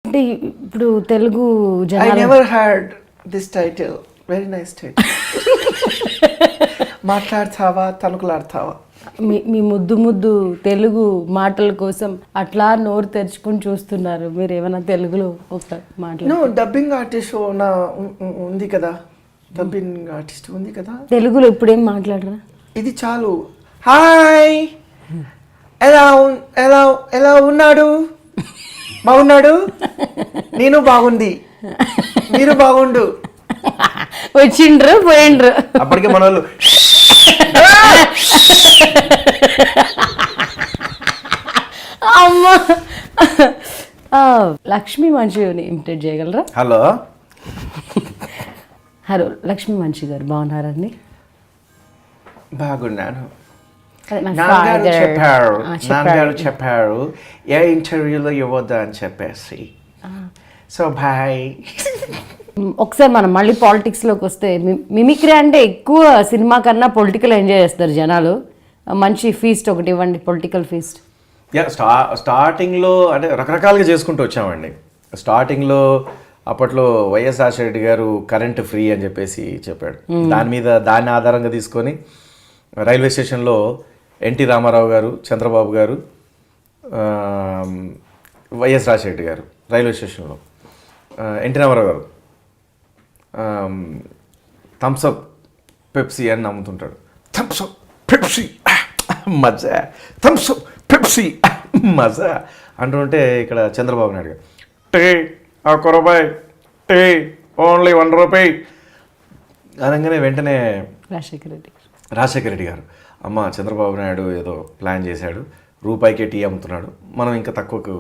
అంటే ఇప్పుడు Telugu I never heard this title. Very nice title. మాట్లాడతావా తలుకులాడతావా. మీ ముద్దు ముద్దు తెలుగు మాటల కోసం అట్లా నోరు తెరుచుకుని చూస్తున్నారు. మీరు ఏమైనా తెలుగులో ఒక మాటలు డబ్బింగ్ ఆర్టిస్ట్ ఉంది కదా, డబ్బింగ్ ఆర్టిస్ట్ ఉంది కదా తెలుగులో ఇప్పుడేం మాట్లాడరా? ఇది చాలు. హాయ్, ఎలా ఉన్నాడు? బాగున్నాడు, నేను బాగుంది, మీరు బాగుండు. వచ్చిండ్రు పోయిండ్రు. అప్పటికే మన వాళ్ళు అమ్మా. లక్ష్మీ మనిషిని ఇమిటేట్ చేయగలరా? హలో హలో లక్ష్మీ మనిషి గారు బాగున్నారండి? బాగున్నాను. నాన్నగారు చెప్పారు ఏ ఇంటర్వ్యూలో ఇవ్వద్దు అని చెప్పేసి. So bye. ఒకసారి మనం మళ్ళీ పాలిటిక్స్లోకి వస్తే, మిమిక్రీ అంటే ఎక్కువ సినిమా కన్నా పొలిటికల్ ఎంజాయ్ చేస్తారు జనాలు. మంచి ఫీస్ట్ ఒకటి ఇవ్వండి, పొలిటికల్ ఫీస్ట్. స్టార్టింగ్లో అంటే రకరకాలుగా చేసుకుంటూ వచ్చామండి. స్టార్టింగ్లో అప్పట్లో వైఎస్ రాజశేఖర గారు కరెంట్ ఫ్రీ అని చెప్పేసి చెప్పాడు. దాన్ని ఆధారంగా తీసుకొని రైల్వే స్టేషన్లో ఎన్టీ రామారావు గారు, చంద్రబాబు గారు, వైఎస్ రాజశేఖర గారు రైల్వే స్టేషన్లో ఎన్టీ రామారావు గారు థమ్స్అప్ పెప్సీ అని నమ్ముతుంటాడు. థమ్స్అప్ పెప్సీ మజా, థమ్స్అప్ పెప్సీ మజా అంటుంటే ఇక్కడ చంద్రబాబు నాయుడు గారు టీ 1 రూపాయి, టీ ఓన్లీ 1 రూపాయి అనగానే వెంటనే రాజశేఖర రెడ్డి గారు అమ్మ చంద్రబాబు నాయుడు ఏదో ప్లాన్ చేశాడు, రూపాయికే టీ అమ్ముతున్నాడు, మనం ఇంకా తక్కువకు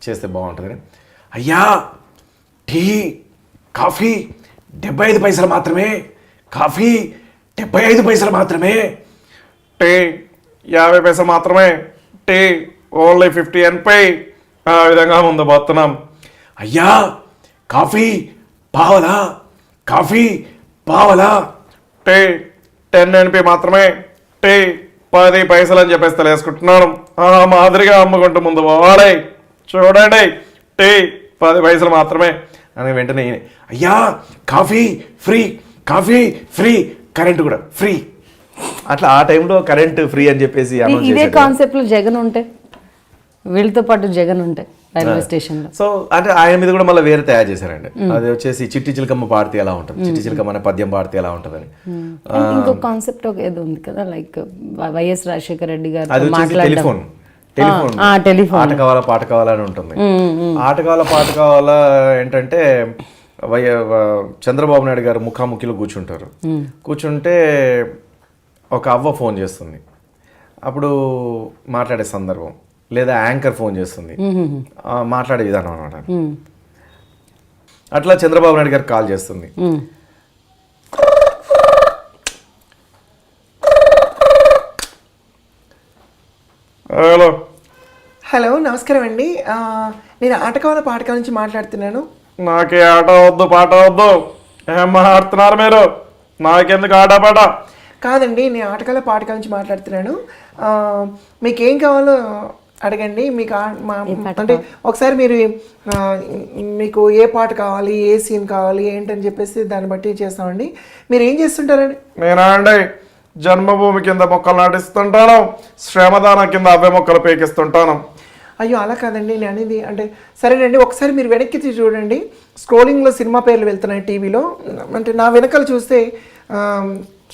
చేస్తే బాగుంటుందని. అయ్యా టీ కాఫీ 75 పైసలు మాత్రమే, కాఫీ 75 పైసలు మాత్రమే, టీ 50 పైసలు మాత్రమే, టీ ఓన్లీ 50 NP. ఆ విధంగా ముందు పోతున్నాం. అయ్యా కాఫీ పావలా, కాఫీ పావలా, టీ 10 NP మాత్రమే, టీ 10 పైసలు అని చెప్పేసి తెలియసుకుంటున్నాను. ఆ మాదిరిగా అమ్ముకుంటూ ముందు పోవాలి. చూడండి టీ 10 పైసలు మాత్రమే అని వెంటనే అయ్యా coffee free, coffee free, current కూడా ఫ్రీ. అట్లా ఆ టైంలో కరెంట్ ఫ్రీ అని చెప్పేసి ఇదే కాన్సెప్ట్లో జగన్ ఉంటే, వీళ్ళతో పాటు జగన్ ఉంటే రైల్వే స్టేషన్లో. సో అంటే ఆయన మీద కూడా మళ్ళీ వేరే తయారు చేశారండి. అది వచ్చేసి చిట్టి చిలకమ్మ పాడితే ఎలా ఉంటుంది, చిట్టి చిలకమ్మ అనే పద్యం పాడితే ఎలా ఉంటుందని. ఇంకొక కాన్సెప్ట్ ఏదో ఉంది కదా, లైక్ వైఎస్ రాజశేఖర రెడ్డి గారు అది వచ్చేసి టెలిఫోన్ ఆట కావాలా పాట కావాలా అని ఉంటుంది. ఆట కావాలా పాట కావాలా ఏంటంటే చంద్రబాబు నాయుడు గారు ముఖాముఖిలో కూర్చుంటారు. కూర్చుంటే ఒక అవ్వ ఫోన్ చేస్తుంది, అప్పుడు మాట్లాడే సందర్భం, లేదా యాంకర్ ఫోన్ చేస్తుంది, మాట్లాడే విధానం అన్నమాట. అట్లా చంద్రబాబు నాయుడు గారు కాల్ చేస్తుంది. హలో హలో నమస్కారం అండి, నేను ఆటకాల పాటకాల నుంచి మాట్లాడుతున్నాను. నాకే ఆట వద్దు పాట వద్దు, ఏం మాట్లాడుతున్నారు మీరు? నాకెందుకు ఆట పాట? కాదండి, నేను ఆటకాల పాటకాల నుంచి మాట్లాడుతున్నాను. మీకేం కావాలో అడగండి. మీకు అంటే ఒకసారి మీరు మీకు ఏ పాట కావాలి, ఏ సీన్ కావాలి ఏంటని చెప్పేసి దాన్ని బట్టి చేస్తామండి. మీరు ఏం చేస్తుంటారండి? నేనా అండి, జన్మభూమి కింద మొక్కలు నాటిస్తుంటాను, శ్రమదాన కింద అవే మొక్కలు పేకిస్తుంటాను. అయ్యో అలా కాదండి నేను అనేది. అంటే సరేనండి, ఒకసారి మీరు వెనక్కి చూడండి, స్క్రోలింగ్లో సినిమా పేర్లు వెళ్తున్నాయి టీవీలో. అంటే నా వెనకాల చూస్తే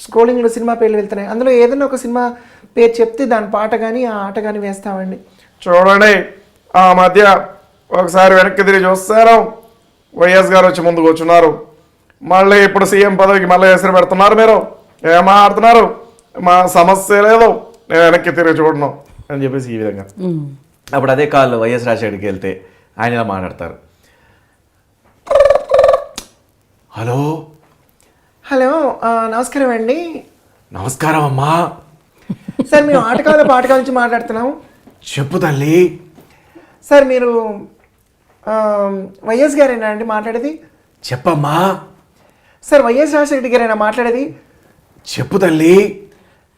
స్క్రోలింగ్లో సినిమా పేర్లు వెళ్తున్నాయి. అందులో ఏదైనా ఒక సినిమా పేరు చెప్తే దాని పాట కానీ ఆ ఆట కానీ వేస్తామండి. చూడండి, ఆ మధ్య ఒకసారి వెనక్కి తిరిగి చూస్తారు, వైఎస్ గారు వచ్చి ముందు కూర్చున్నారు. మళ్ళీ ఇప్పుడు సీఎం పదవికి మళ్ళీ ಹೆಸರು పెడుతున్నారు. మీరు ఏం మాట్లాడుతున్నారు? మా సమస్య లేదు, నేను వెనక్కి తిరిగి చూడను అని చెప్పేసి ఈ విధంగా. అప్పుడు అదే కాల్ వైఎస్ రాజశేఖర్కి వెళ్తే ఆయన ఇలా మాట్లాడతారు. హలో హలో నమస్కారం అండి. నమస్కారం అమ్మా. సార్ మేము ఆటకాల పాటకాల నుంచి మాట్లాడుతున్నాము. చెప్పు తల్లి. సార్ మీరు వైఎస్ గారేనా అండి మాట్లాడేది? చెప్పమ్మా. సార్ వైఎస్ రాజశేఖర గారేనా మాట్లాడేది? చెప్పు తల్లి.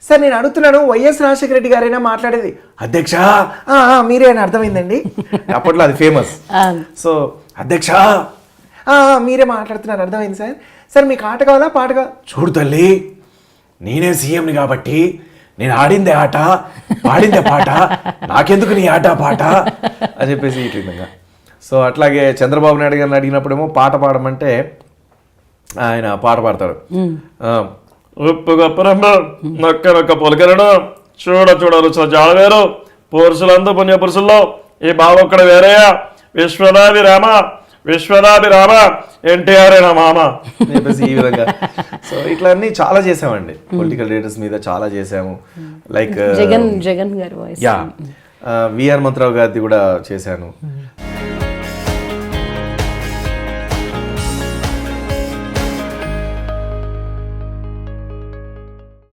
సార్ నేను అడుగుతున్నాను, వైఎస్ రాజశేఖర రెడ్డి గారైనా మాట్లాడేది? అధ్యక్ష. మీరే అని అర్థమైందండి. అప్పట్లో అది ఫేమస్. సో అధ్యక్ష మీరే మాట్లాడుతున్నారు, అర్థమైంది సార్. సార్ మీకు ఆట కావాలా పాట కావాలా? చూడు తల్లి, నేనే సీఎంని కాబట్టి నేను ఆడిందే ఆట, పాడిందే పాట, నాకెందుకు నీ ఆట పాట అని చెప్పేసి ఈ విధంగా. సో అట్లాగే చంద్రబాబు నాయుడు గారిని అడిగినప్పుడేమో పాట పాడమంటే ఆయన పాట పాడతాడు. ఉప్పు గొప్పరమ్మ నొక్క నొక్క పొలకరడం చూడ చూడ రుచుల జాడవేరు పురుషులందు పుణ్య పురుషుల్లో ఈ బావ ఒక్కడ వేరయ్యా విశ్వనాభిరామ విశ్వనాభిరామ ఎన్టీఆర్ నా మామ అని చెప్పేసి ఈ విధంగా. సో ఇట్లా అన్ని చాలా చేసామండి, పొలిటికల్ లీడర్స్ మీద చాలా చేసాము. లైక్ జగన్ గారి వాయిస్, యా, విఆర్ మంత్రావు గారిది కూడా చేశాను.